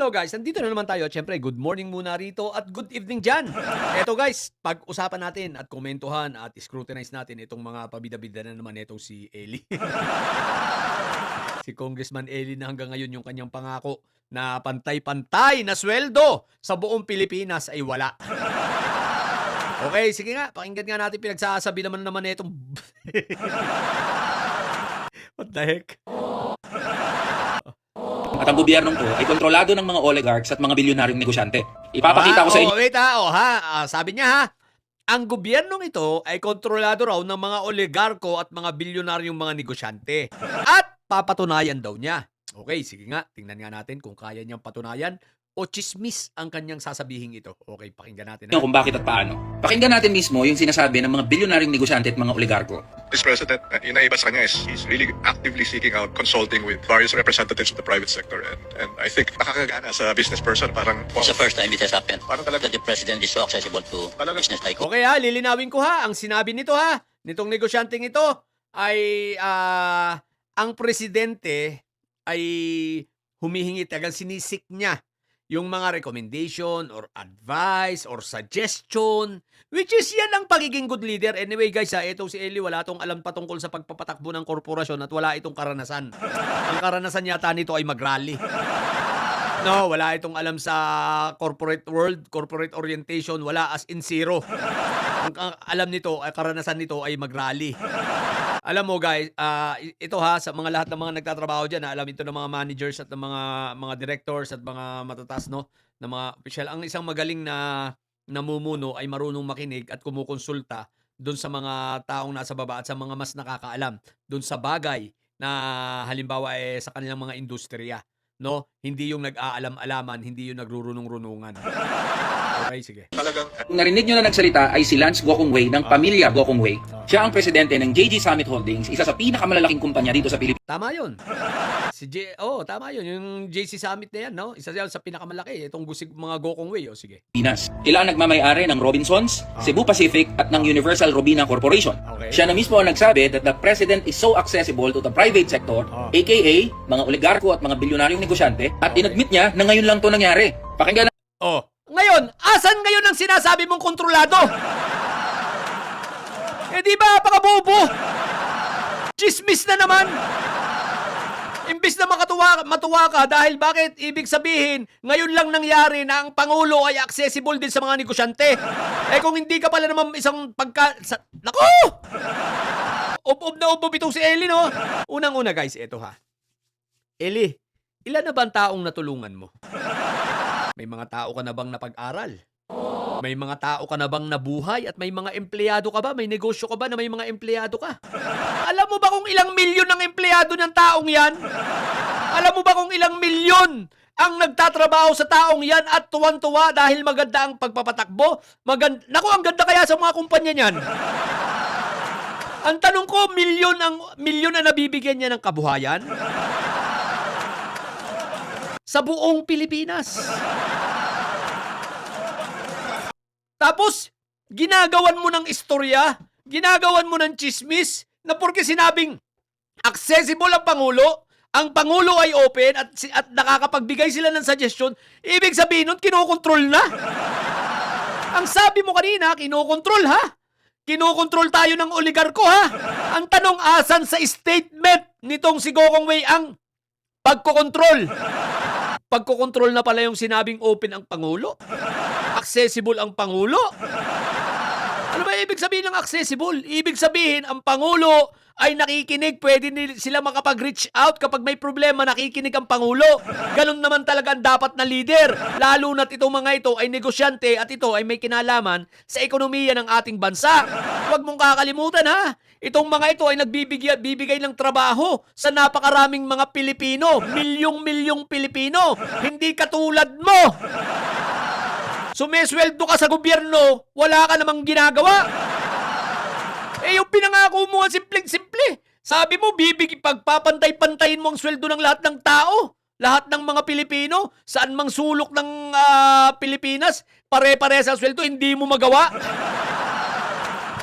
Hello guys, nandito na naman tayo. Siyempre, good morning muna rito at good evening dyan. Eto guys, pag-usapan natin at komentuhan at scrutinize natin itong mga pabida-bida na naman itong si Eli. Si Congressman Eli na hanggang ngayon yung kanyang pangako na pantay-pantay na sweldo sa buong Pilipinas ay wala. Okay, sige nga, pakinggan nga natin pinagsasabi naman itong... What the heck? At ang gobyernong to ay kontrolado ng mga oligarchs at mga bilyonaryong negosyante. Ipapakita ko sa inyo. Wait sabi niya ang gobyernong ito ay kontrolado raw ng mga oligarko at mga bilyonaryong mga negosyante. At papatunayan daw niya. Okay, sige nga, tingnan nga natin kung kaya niyang patunayan o chismis ang kanyang sasabihin ito. Okay, pakinggan natin. Kung bakit at paano. Pakinggan natin mismo yung sinasabi ng mga bilyonaryong negosyante at mga oligarko. This president, yung naiba sa kanya is he's really actively seeking out consulting with various representatives of the private sector. And I think nakakagana sa business person. Parang It's the first time it has happened. Parang talaga That the president is so accessible to business tycoon. Okay lilinawin ko ang sinabi nito nitong negosyanteng ito ay ang presidente ay humihingi tagang sinisik niya yung mga recommendation or advice or suggestion, which is yan ang pagiging good leader. Anyway guys, ito si Eli wala tong alam patungkol sa pagpapatakbo ng korporasyon at wala itong karanasan. Ang karanasan yata nito ay mag-rally. No, wala itong alam sa corporate world, corporate orientation, wala as in zero. Ang alam nito, karanasan nito ay mag-rally. Alam mo guys, ito sa mga lahat ng mga nagtatrabaho diyan, alam ito ng mga managers at ng mga directors at mga matataas na mga official. Ang isang magaling na namumuno ay marunong makinig at kumukonsulta doon sa mga taong nasa baba at sa mga mas nakakaalam doon sa bagay na halimbawa sa kanilang mga industriya. No? Hindi yung nag-aalam-alaman, hindi yung nagrurunong-runungan. Okay, sige. talagang Kung narinig nyo na nagsalita ay si Lance Gokongwei ng pamilya Gokongwei. Siya ang presidente ng JG Summit Holdings, isa sa pinakamalalaking kumpanya dito sa Pilipinas. Tama yun. Tama yun. Yung JC Summit na yan, no? Isa yan sa pinakamalaki. Itong mga Gokongwei. Sige. Sila ang nagmamay-ari ng Robinsons, Cebu Pacific at ng Universal Robina Corporation. Okay. Siya na mismo ang nagsabi that the president is so accessible to the private sector, aka mga oligarko at mga bilyonaryong negosyante, at inadmit niya na ngayon lang to nangyari. Pakinggan Ngayon, asan ngayon ang sinasabi mong kontrolado? Di ba, pakabobo? Chismis na naman. Imbis na matuwa ka dahil bakit ibig sabihin, ngayon lang nangyari na ang Pangulo ay accessible din sa mga negosyante. Kung hindi ka pala naman isang Naku! Ubob na ubob itong si Eli, no? Unang-una guys, eto Eli, ilan na ba ang taong natulungan mo? May mga tao ka na bang napag-aral? May mga tao ka na bang nabuhay? At may mga empleyado ka ba? May negosyo ka ba na may mga empleyado ka? Alam mo ba kung ilang milyon ang empleyado ng taong yan? Alam mo ba kung ilang milyon ang nagtatrabaho sa taong yan at tuwan-tuwa dahil maganda ang pagpapatakbo? Naku, ang ganda kaya sa mga kumpanya niyan. Ang tanong ko, milyon ang nabibigyan niya ng kabuhayan? Sa buong Pilipinas. Tapos, ginagawan mo ng istorya, ginagawan mo ng chismis, na porque sinabing accessible ang Pangulo ay open at nakakapagbigay sila ng suggestion, ibig sabihin nun, kinokontrol na. Ang sabi mo kanina, kinokontrol Kinokontrol tayo ng oligarko Ang tanong, asan sa statement nitong si Gokongwei ang pagkokontrol? Pagkokontrol na pala yung sinabing open ang Pangulo? Accessible ang Pangulo? Ano ba ibig sabihin ng accessible? Ibig sabihin, ang Pangulo ay nakikinig, pwede sila makapag-reach out kapag may problema, nakikinig ang Pangulo. Ganun naman talaga ang dapat na leader. Lalo na't itong mga ito ay negosyante at ito ay may kinalaman sa ekonomiya ng ating bansa. Huwag mong kakalimutan itong mga ito ay nagbibigay ng trabaho sa napakaraming mga Pilipino. Milyong-milyong Pilipino. Hindi katulad mo. Sumesweldo ka sa gobyerno, wala ka namang ginagawa. Yung pinangako mo, simpleng-simple. Sabi mo, pagpapantay-pantayin mo ang sweldo ng lahat ng tao. Lahat ng mga Pilipino, saan mang sulok ng Pilipinas, pare-pare sa sweldo, hindi mo magawa.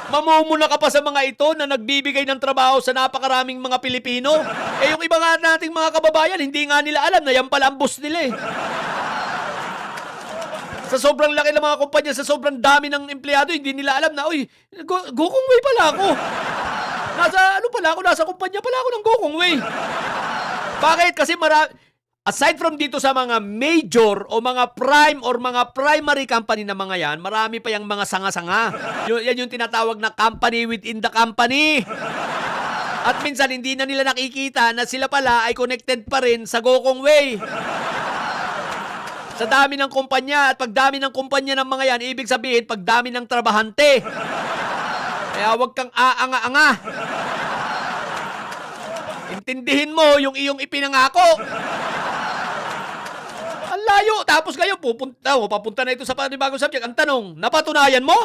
Mamumuna ka pa sa mga ito na nagbibigay ng trabaho sa napakaraming mga Pilipino. Yung iba nga nating mga kababayan, hindi nga nila alam na yan pala ang boss nila Sa sobrang laki ng mga kumpanya, sa sobrang dami ng empleyado, hindi nila alam na, uy, Gokong Wei pala ako. Nasa kumpanya pala ako ng Gokong Wei. Bakit? Kasi aside from dito sa mga major o mga prime or mga primary company na mga yan, marami pa yung mga sanga-sanga. Yan yung tinatawag na company within the company. At minsan, hindi na nila nakikita na sila pala ay connected pa rin sa Gokong Wei. Sa dami ng kumpanya at pagdami ng kumpanya ng mga yan, ibig sabihin, pagdami ng trabahante. Kaya huwag kang aanga-anga. Intindihin mo yung iyong ipinangako. Ang layo. Tapos ngayon, papunta na ito sa panibagong subject. Ang tanong, napatunayan mo?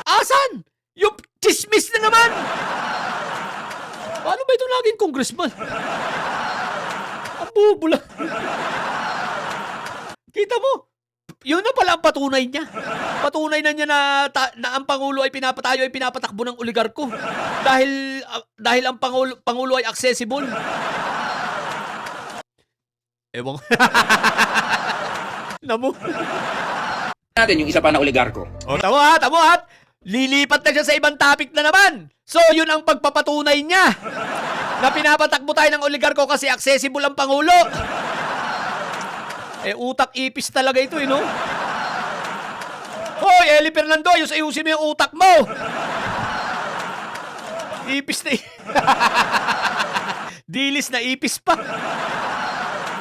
Asan? Yung chismis na naman. Paano ba ito naging congressman? Ang bubula. Kita mo? Yun na pala ang patunay niya. Patunay na niya na ang Pangulo ay pinapatakbo ng oligarko. Dahil ang Pangulo ay accessible. Ewan. Namu. Natin yung isa pa na oligarko. O, tamo ha. Lilipat na siya sa ibang topic na naman. So, yun ang pagpapatunay niya. Na pinapatakbo tayo ng oligarko kasi accessible ang Pangulo. Utak ipis talaga ito, no? Hoy, Eli Fernando, ayusin mo yung utak mo. Ipis na dilis na ipis pa.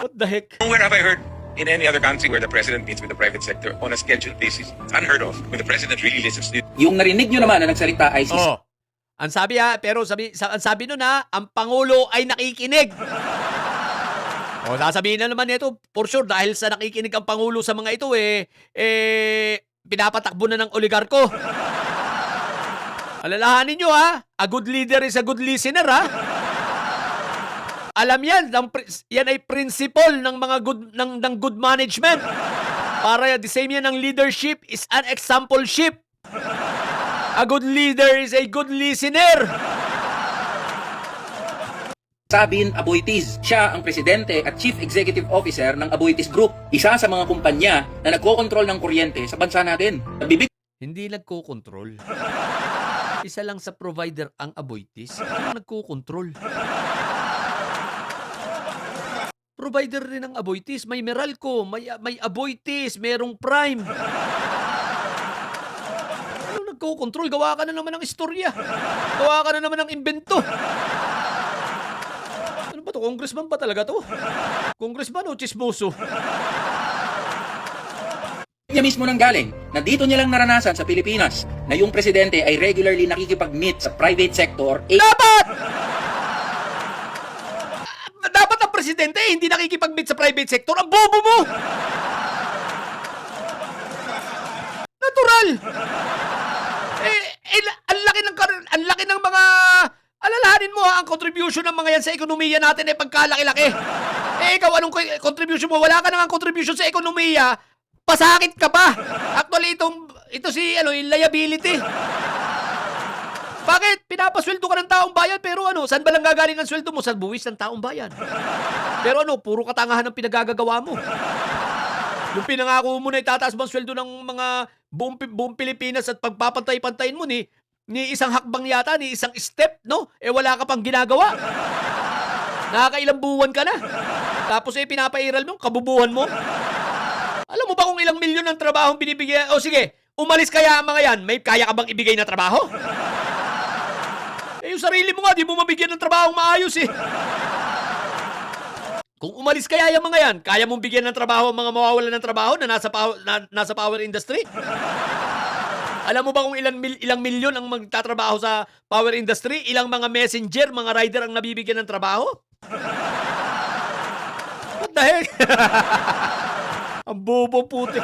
What the heck? Nowhere have I heard in any other country where the president meets with the private sector on a scheduled basis. It's unheard of when the president really listens to you. Yung narinig nyo naman na nagsalita ay si Ang sabi ang sabi nun ang Pangulo ay nakikinig. Sasabihin na naman nito, for sure, dahil sa nakikinig ang Pangulo sa mga ito, pinapatakbo na ng oligarko. Alalahanin nyo, a good leader is a good listener, Alam yan, yan ay principle ng mga good management. Para the same yan ng leadership is an exampleship. A good leader is a good listener. Sabin Aboitiz. Siya ang presidente at chief executive officer ng Aboitiz Group. Isa sa mga kumpanya na nagkokontrol ng kuryente sa bansa natin. Hindi nagkokontrol. Isa lang sa provider ang Aboitiz. Ano nagkokontrol? Provider rin ng Aboitiz. May Meralco, may Aboitiz, merong Prime. Ano nagkokontrol? Gawa ka na naman ng istorya. Gawa ka na naman ng imbento. Ano ba to? Congressman ba talaga to? Congressman o chismoso? Niya mismo nang galing na dito niya lang naranasan sa Pilipinas na yung presidente ay regularly nakikipag-meet sa private sector. Dapat! Dapat ang presidente hindi nakikipag-meet sa private sector. Ang bobo mo! Natural! Ang laki ng mga... Alalahanin mo ang contribution ng mga yan sa ekonomiya natin ay pagkalaki-laki. Ikaw, anong contribution mo? Wala ka nang contribution sa ekonomiya, pasakit ka pa. Actually, ito yung liability. Bakit? Pinapasweldo ka ng taong bayan, pero saan ba lang gagaling ang sweldo mo? Sa buwis ng taong bayan. Pero puro katangahan ang pinagagagawa mo. Yung pinangako mo na itataas mo ang sweldo ng mga buong Pilipinas at pagpapantay-pantayin mo ni isang hakbang yata, ni isang step, no? Wala ka pang ginagawa. Nakakailang buwan ka na. Tapos pinapairal mo, kabubuhan mo. Alam mo ba kung ilang milyon ang trabaho binibigay? O sige, umalis kaya ang mga yan, may kaya ka bang ibigay na trabaho? Yung sarili mo nga, di mo mabigyan ng trabaho maayos Kung umalis kaya yung mga yan, kaya mong bigyan ng trabaho ang mga mawawalan ng trabaho na nasa power industry? Alam mo ba kung ilang milyon ang magtatrabaho sa power industry? Ilang mga messenger, mga rider ang nabibigyan ng trabaho? What the heck? Ang bobo puti.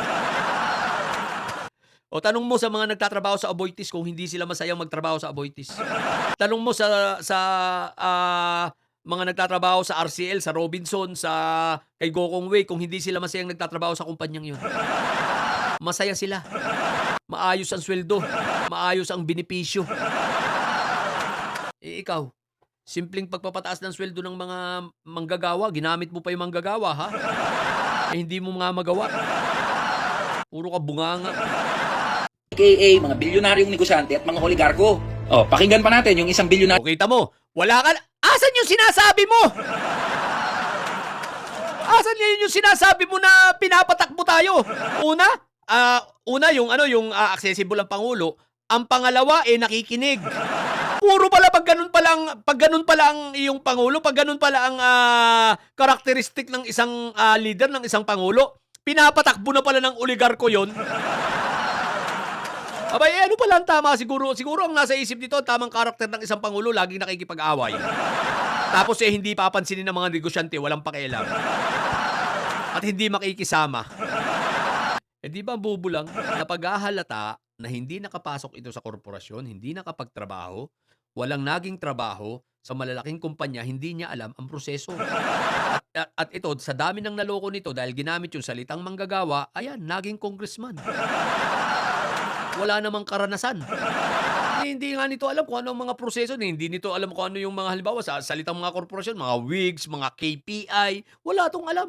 O tanong mo sa mga nagtatrabaho sa Aboitiz kung hindi sila masayang magtrabaho sa Aboitiz. Tanong mo sa mga nagtatrabaho sa RCL, sa Robinson, kay Gokong Wei kung hindi sila masayang nagtatrabaho sa kumpanyang yun. Masaya sila. Maayos ang sweldo. Maayos ang benepisyo. Ikaw, simpleng pagpapataas ng sweldo ng mga manggagawa, ginamit mo pa yung manggagawa, ha? Hindi mo nga magawa. Puro ka bunganga. AKA mga bilyonaryong negosyante at mga oligarko. Oh, pakinggan pa natin yung isang bilyonaryo O, kita mo, wala ka. Asan yung sinasabi mo? Asan yun yung sinasabi mo na pinapatakbo tayo? Una yung accessible ang pangulo. Ang pangalawa nakikinig. Puro pala pag ganun pala ang iyong pangulo, pag ganun pala ang karakteristik ng isang leader ng isang pangulo, pinapatakbo na pala ng oligarko 'yon. Abay, ano pala ang tama siguro ang nasa isip nito, tamang karakter ng isang pangulo, laging nakikipag-away. Tapos hindi papansinin ng mga negosyante, walang pakialam. At hindi makikisama. Di ba bubulang na paghahalata na hindi nakapasok ito sa korporasyon, hindi nakapagtrabaho, walang naging trabaho, sa malalaking kumpanya, hindi niya alam ang proseso. At ito, sa dami ng naloko nito dahil ginamit yung salitang manggagawa, ayan, naging congressman. Wala namang karanasan. Hindi nga nito alam kung ano ang mga proseso. Hindi nito alam kung ano yung mga halimbawa sa salitang mga korporasyon, mga WIGs, mga KPI. Wala itong alam.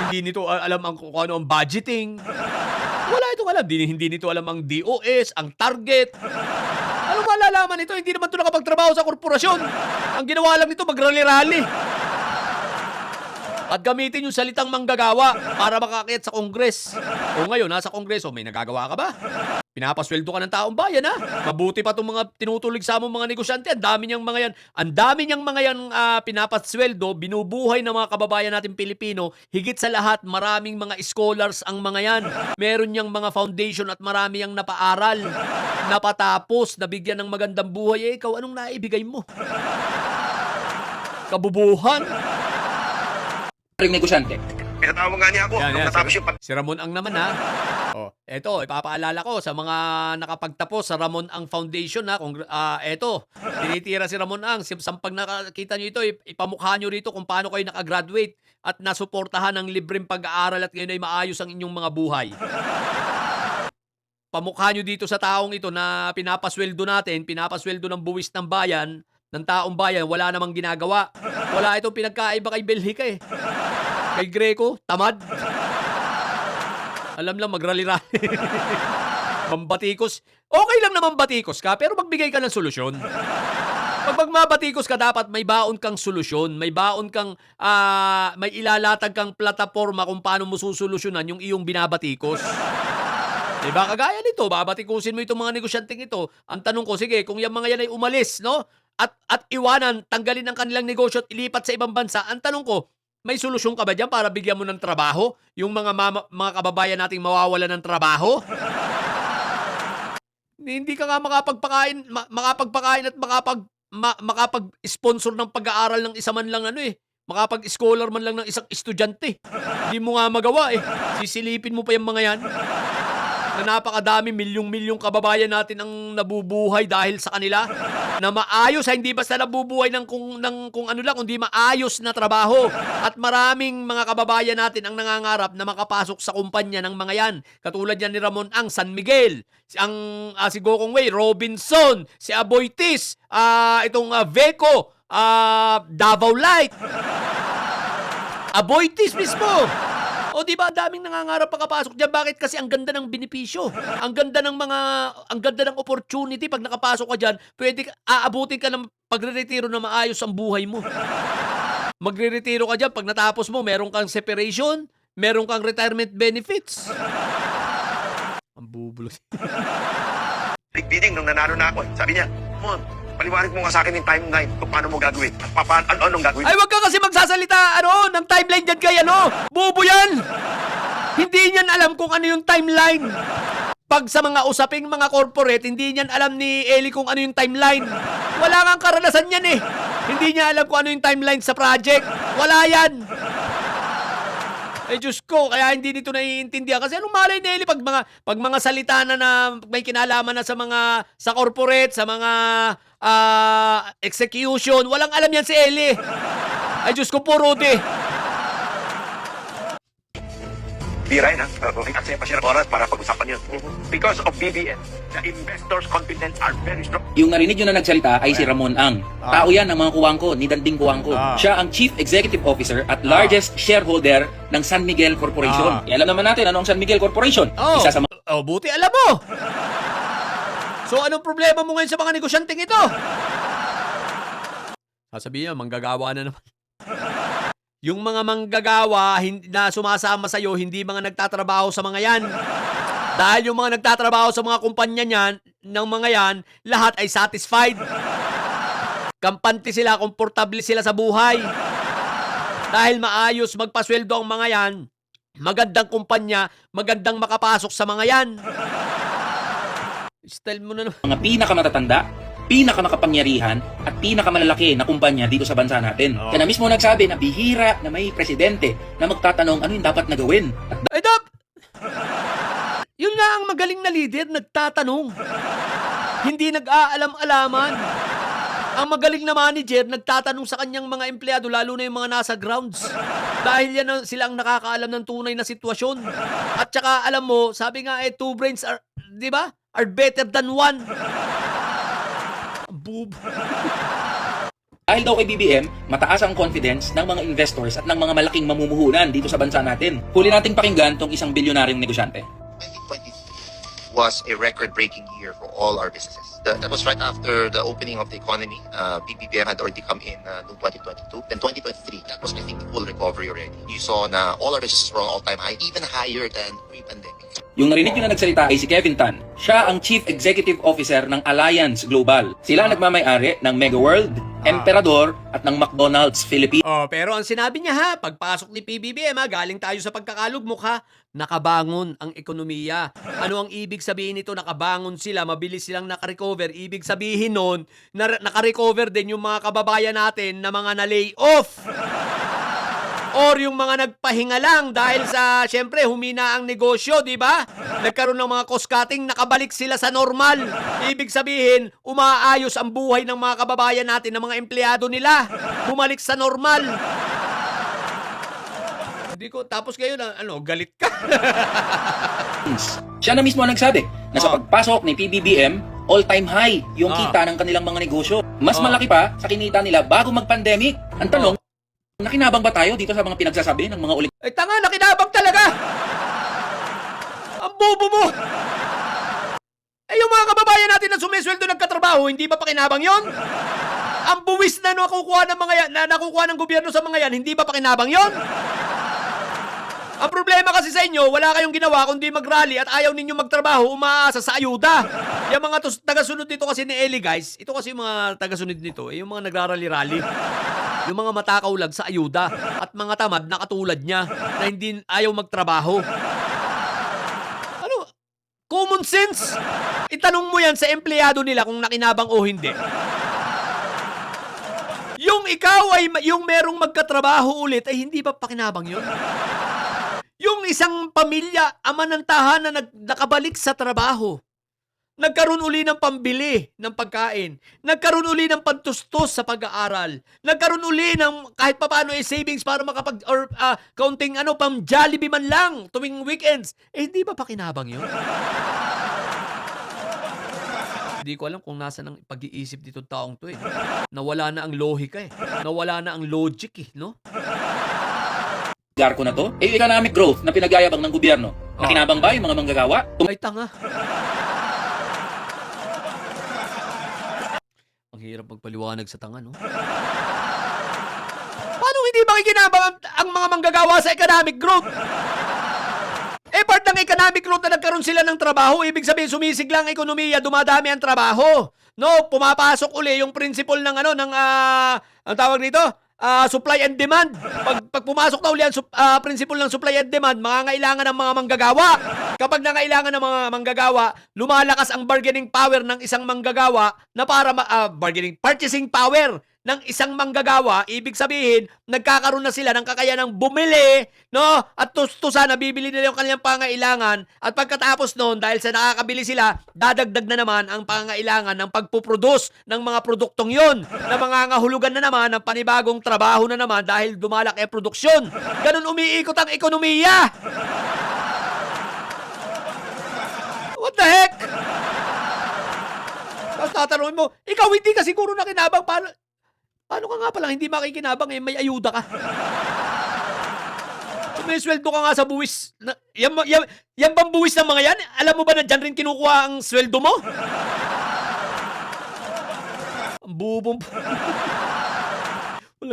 Hindi nito alam kung ano ang budgeting. Wala itong alam. Hindi nito alam ang DOS, ang target. Ano malalaman nito? Hindi naman ito nakapagtrabaho sa korporasyon. Ang ginawa lang nito, magrally-rally. At gamitin yung salitang manggagawa para makakit sa Kongres. O ngayon, nasa Kongreso, may nagagawa ka ba? Pinapasweldo ka ng taong bayan, ha? Mabuti pa itong mga tinutulig sa mga negosyante. Ang dami niyang mga yan pinapasweldo, binubuhay ng mga kababayan natin Pilipino. Higit sa lahat, maraming mga scholars ang mga yan. Meron niyang mga foundation at marami yang napaaral, napatapos, nabigyan ng magandang buhay. Ikaw, anong naibigay mo? Kabubuhan? negosyante. Pinatawag nga niya ako. Natapos yung Si Ramon Ang naman, ha? Eto, ipapaalala ko sa mga nakapagtapos sa Ramon Ang Foundation, ha? Eto, tinitira si Ramon Ang. Pag nakakita nyo ito, ipamukha nyo rito kung paano kayo nakagraduate at nasuportahan ng libreng pag-aaral at ngayon ay maayos ang inyong mga buhay. Pamukha nyo dito sa taong ito na pinapasweldo natin, pinapasweldo ng buwis ng bayan, ng taong bayan, wala namang ginagawa. Wala itong pinagkaiba kay Belhica, eh. Kay Greco, tamad. Alam lang, magrally-rally. Mambatikos. Okay lang naman batikos ka, pero magbigay ka ng solusyon. Pag magmabatikos ka, dapat may baon kang solusyon. May baon kang, may ilalatag kang plataforma kung paano mo susolusyonan yung iyong binabatikos. Diba? Kagaya nito, babatikusin mo itong mga negosyanteng ito. Ang tanong ko, sige, kung yung mga yan ay umalis, no? At iwanan, tanggalin ang kanilang negosyo at ilipat sa ibang bansa. Ang tanong ko, may solusyon ka ba dyan para bigyan mo ng trabaho? Yung mga kababayan nating mawawalan ng trabaho? Hindi ka nga makapagpakain at makapag-sponsor ng pag-aaral ng isa man lang makapag-scholar man lang ng isang estudyante. Hindi mo nga magawa, eh. Sisilipin mo pa yung mga yan. Na napakadami, milyong-milyong kababayan natin ang nabubuhay dahil sa kanila. Na maayos, hindi basta nabubuhay ng kung ano lang, kundi maayos na trabaho. At maraming mga kababayan natin ang nangangarap na makapasok sa kumpanya ng mga yan. Katulad yan ni Ramon Ang, San Miguel, si Gokong Wei, Robinson, si Aboitis, itong Veco, Davao Light, Aboitis mismo. O di ba, daming nangangarap pakapasok diyan. Bakit? Kasi ang ganda ng benepisyo. Ang ganda ng opportunity pag nakapasok ka diyan. Pwede aabutin ka ng pagre-retiro na maayos ang buhay mo. Magre-retiro ka diyan pag natapos mo, meron kang separation, meron kang retirement benefits. Ang bubulong. bidding nung nanalo na ako. Sabi niya, come on, paliwanag mo nga sa akin yung timeline kung paano mo gagawin. Anong gagawin? Ay, wag ka kasi magsasalita, ng timeline dyan kay Bubo yan! Hindi niyan alam kung ano yung timeline. Pag sa mga usaping mga corporate, hindi niyan alam ni Eli kung ano yung timeline. Wala kang karanasan yan, eh. Hindi niya alam kung ano yung timeline sa project. Wala yan. Diyos ko, kaya hindi nito naiintindihan. Kasi anong malay ni Eli pag mga salita na may kinalaman na sa corporate, sa mga execution, walang alam yan si Eli. Ay, Diyos ko po, Rudy. Birain ha. Okay. At pa siya ng oras para pag-usapan yun. Because of BBM, the investors' confidence are very strong. Yung narinig nyo na nagsalita ay si Ramon Ang. Tao yan ng mga kuwangko, ni Danding Kuwangko. Siya ang Chief Executive Officer at largest shareholder ng San Miguel Corporation. Alam naman natin ano ang San Miguel Corporation. Isa sa mga Buti alam mo. So, anong problema mo ngayon sa mga negosyanteng ito? Sasabihin niya, manggagawa na naman. Yung mga manggagawa na sumasama sa'yo, hindi mga nagtatrabaho sa mga yan. Dahil yung mga nagtatrabaho sa mga kumpanya niyan, ng mga yan, lahat ay satisfied. Kampante sila, komportable sila sa buhay. Dahil maayos magpasweldo ang mga yan, magandang kumpanya, magandang makapasok sa mga yan. Style mo na naman. mga pinakamatatanda, pinakamakapangyarihan at pinakamalalaki na kumpanya dito sa bansa natin. Kaya na mismo nagsabi na bihira na may presidente na magtatanong ano yung dapat na gawin. At Ay, yun nga ang magaling na leader, nagtatanong. Hindi nag-aalam-alaman. Ang magaling na manager, nagtatanong sa kanyang mga empleyado, lalo na yung mga nasa grounds. Dahil yan sila ang nakakaalam ng tunay na sitwasyon. At saka, alam mo, sabi nga two brains are, di ba? Are better than one. Boob. dahil daw kay BBM, mataas ang confidence ng mga investors at ng mga malaking mamumuhunan dito sa bansa natin. Huli nating pakinggan tong isang bilyonaryong negosyante. 2022 was a record-breaking year for all our businesses. That was right after the opening of the economy. BBM had already come in noong 2022. Then 2023, that was, I think, the full recovery already. You saw na all our businesses were on all-time high, even higher than pre-pandemic. Yung narinig nyo na nagsalita ay si Kevin Tan. Siya ang Chief Executive Officer ng Alliance Global. Sila ang nagmamay-ari ng Mega World, Emperador at ng McDonald's Philippines. Pero ang sinabi niya ha, pagpasok ni PBBM galing tayo sa pagkakalugmok ha, nakabangon ang ekonomiya. Ano ang ibig sabihin nito? Nakabangon sila, mabilis silang nakarecover. Ibig sabihin nun, nakarecover din yung mga kababayan natin na mga na-lay off. Or yung mga nagpahinga lang dahil sa, syempre, humina ang negosyo, di ba? Nagkaroon ng mga cost-cutting, nakabalik sila sa normal. Ibig sabihin, umaayos ang buhay ng mga kababayan natin, ng mga empleyado nila. Bumalik sa normal. Hindi ko, tapos kayo na, galit ka. Siya na mismo ang nagsabi na sa pagpasok ni PBBM, all-time high yung kita ng kanilang mga negosyo. Mas malaki pa sa kinita nila bago mag-pandemic. Ang tanong, nakinabang ba tayo dito sa mga pinagsasabi ng mga Ay, tanga, nakinabang talaga! Ang bobo mo! Yung mga kababayan natin na sumisweldo nagkatrabaho, hindi ba pakinabang yon? Ang buwis na nakukuha ng mga yan, na nakukuha ng gobyerno sa mga yan, hindi ba pakinabang yon? Ang problema kasi sa inyo, wala kayong ginawa kundi mag-rally at ayaw ninyo magtrabaho, umaasa sa ayuda. Yung mga tagasunod nito kasi ni Eli, guys, ito kasi yung mga tagasunod nito, yung mga nagrarally-rally. Yung mga matakaw lang sa ayuda at mga tamad na katulad niya na hindi ayaw magtrabaho. Common sense. Itanong mo yan sa empleyado nila kung nakinabang o hindi. Yung ikaw ay yung merong magkatrabaho ulit ay hindi ba pakinabang yun? Yung isang pamilya, ama ng tahanan na nakabalik sa trabaho. Nagkaroon uli ng pambili ng pagkain. Nagkaroon uli ng pantustos sa pag-aaral. Nagkaroon uli ng kahit papaano savings para kaunting pang Jollibee man lang tuwing weekends. Hindi ba pakinabang yun? Hindi ko alam kung nasa ng pag-iisip dito taong to eh. Nawala na ang lohika eh. Nawala na ang logic eh, no? Garko na to? Yung economic growth na pinag-ayabang ng gobyerno. Nakinabang ba yung mga manggagawa? Ay, tanga. Ang hirap magpaliwanag sa tanga, no? Paano hindi makikinabang ang mga manggagawa sa economic growth? Part ng economic growth na nagkaroon sila ng trabaho, ibig sabihin sumisigla ang ekonomiya, dumadami ang trabaho. No, pumapasok uli yung principle ng ang tawag nito, supply and demand. Pag pumasok na uli ang principle ng supply and demand, mangangailangan ng mga manggagawa. Kapag nangailangan ng mga manggagawa, lumalakas ang bargaining power ng isang manggagawa na para purchasing power ng isang manggagawa. Ibig sabihin, nagkakaroon na sila ng kakayanang bumili, no? At tustusan na bibili nila yung kanilang pangailangan. At pagkatapos noon, dahil sa nakakabili sila, dadagdag na naman ang pangailangan ng pagpuproduce ng mga produktong yon, na mangangahulugan na naman ng panibagong trabaho na naman dahil dumalaki ang produksyon. Ganun umiikot ang ekonomiya. What the heck? Tapos tatanungin mo, ikaw hindi ka siguro nakinabang. Paano ka nga palang hindi makikinabang may ayuda ka? May sweldo ka nga sa buwis. Yan bang buwis ng mga yan? Alam mo ba na dyan rin kinukuha ang sweldo mo? Ang bubong.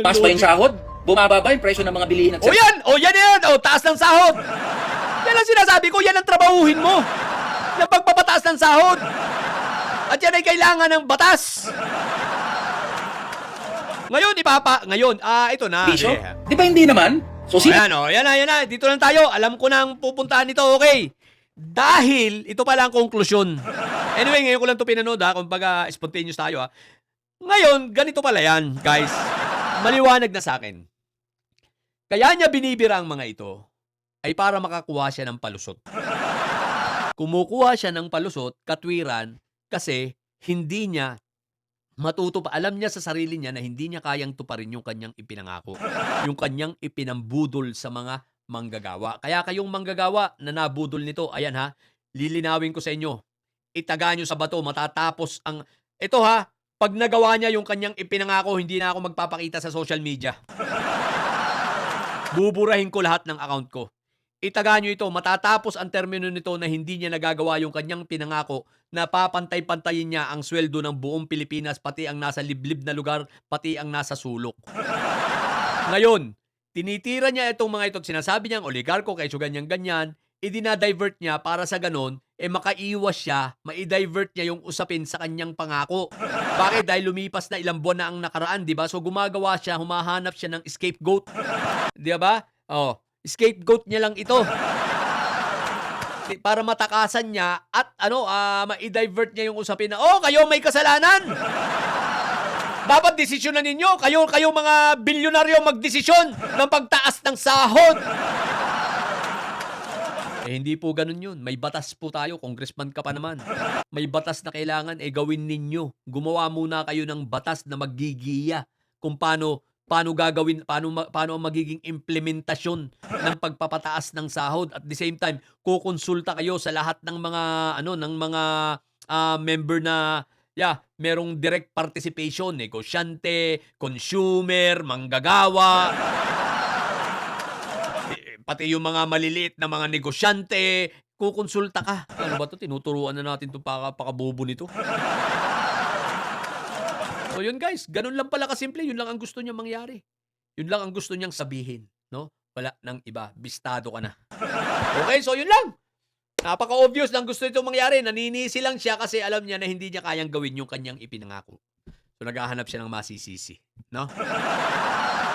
Taas ba yung sahod? Bumaba ba yung presyo ng mga bilihin at O yan! O yan yan! O taas ng sahod! Yan ang sinasabi ko, yan ang trabahuhin mo. Yung pagpapataas ng sahod. At yan ay kailangan ng batas. Ngayon, ito na. bisyo? Di ba hindi naman? So, Yan na. Dito lang tayo. Alam ko nang pupuntahan nito, okay. Dahil, ito pala ang konklusyon. Anyway, ngayon ko lang ito pinanood kumbaga spontaneous tayo Ngayon, ganito pala yan, guys. Maliwanag na sa akin. Kaya niya binibira ang mga ito ay para makakuha siya ng palusot. Kumukuha siya ng palusot, katwiran, kasi hindi niya matutupa. Alam niya sa sarili niya na hindi niya kayang tuparin yung kanyang ipinangako. Yung kanyang ipinambudol sa mga manggagawa. Kaya kayong manggagawa na nabudol nito, ayan lilinawin ko sa inyo. Itaga nyo sa bato, matatapos ang... Ito pag nagawa niya yung kanyang ipinangako, hindi na ako magpapakita sa social media. Buburahin ko lahat ng account ko. Itaga nyo ito, matatapos ang termino nito na hindi niya nagagawa yung kanyang pinangako na papantay-pantayin niya ang sweldo ng buong Pilipinas, pati ang nasa liblib na lugar, pati ang nasa sulok. Ngayon, tinitira niya itong mga ito, sinasabi niyang oligarko, kayso ganyan-ganyan, idinadivert niya para sa ganon, makaiwas siya, maidivert niya yung usapin sa kanyang pangako. Bakit? Dahil lumipas na ilang buwan na ang nakaraan, di ba? So gumagawa siya, humahanap siya ng scapegoat. Di ba? Scapegoat niya lang ito. Para matakasan niya at ma-divert niya yung usapin na, kayo may kasalanan. Dapat desisyon na ninyo. Kayo mga bilyonaryo magdesisyon ng pagtaas ng sahod. Hindi po ganun yun. May batas po tayo. Congressman ka pa naman. May batas na kailangan gawin ninyo. Gumawa muna kayo ng batas na maggigiya kung paano gagawin, paano ang magiging implementasyon ng pagpapataas ng sahod. At the same time, kukonsulta kayo sa lahat ng mga member na merong direct participation, negosyante, consumer, manggagawa, pati yung mga maliliit na mga negosyante, kukonsulta ka. Ano ba to? Tinuturuan na natin itong pakabobo nito. So yun guys, ganun lang pala kasimple. Yun lang ang gusto niyang mangyari. Yun lang ang gusto niyang sabihin. No? Wala nang iba. Bistado ka na. Okay, so yun lang. Napaka-obvious lang gusto itong mangyari. Naninisi lang siya kasi alam niya na hindi niya kayang gawin yung kanyang ipinangako. So naghahanap siya ng masisisi. No?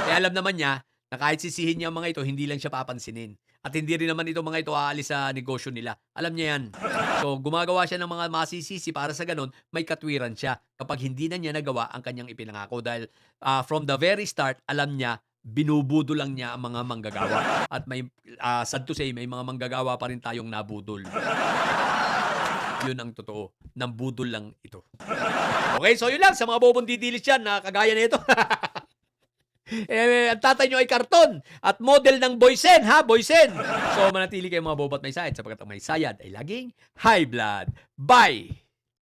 Kaya alam naman niya na kahit sisihin niya ang mga ito, hindi lang siya papansinin. At hindi rin naman ito mga ito aalis sa negosyo nila. Alam niya yan. So, gumagawa siya ng mga masisisi para sa ganun, may katwiran siya kapag hindi na niya nagawa ang kanyang ipinangako. Dahil from the very start, alam niya, binubudo lang niya ang mga manggagawa. At may, sad to say, may mga manggagawa pa rin tayong nabudol. Yun ang totoo. Nambudol lang ito. Okay, so yun lang. Sa mga bobong didilis yan na kagaya na ito. Ang tatay nyo ay karton at model ng Boysen, Boysen. So manatili kayo mga bobo at may sayad sapagkat ang may sayad ay laging high blood. Bye!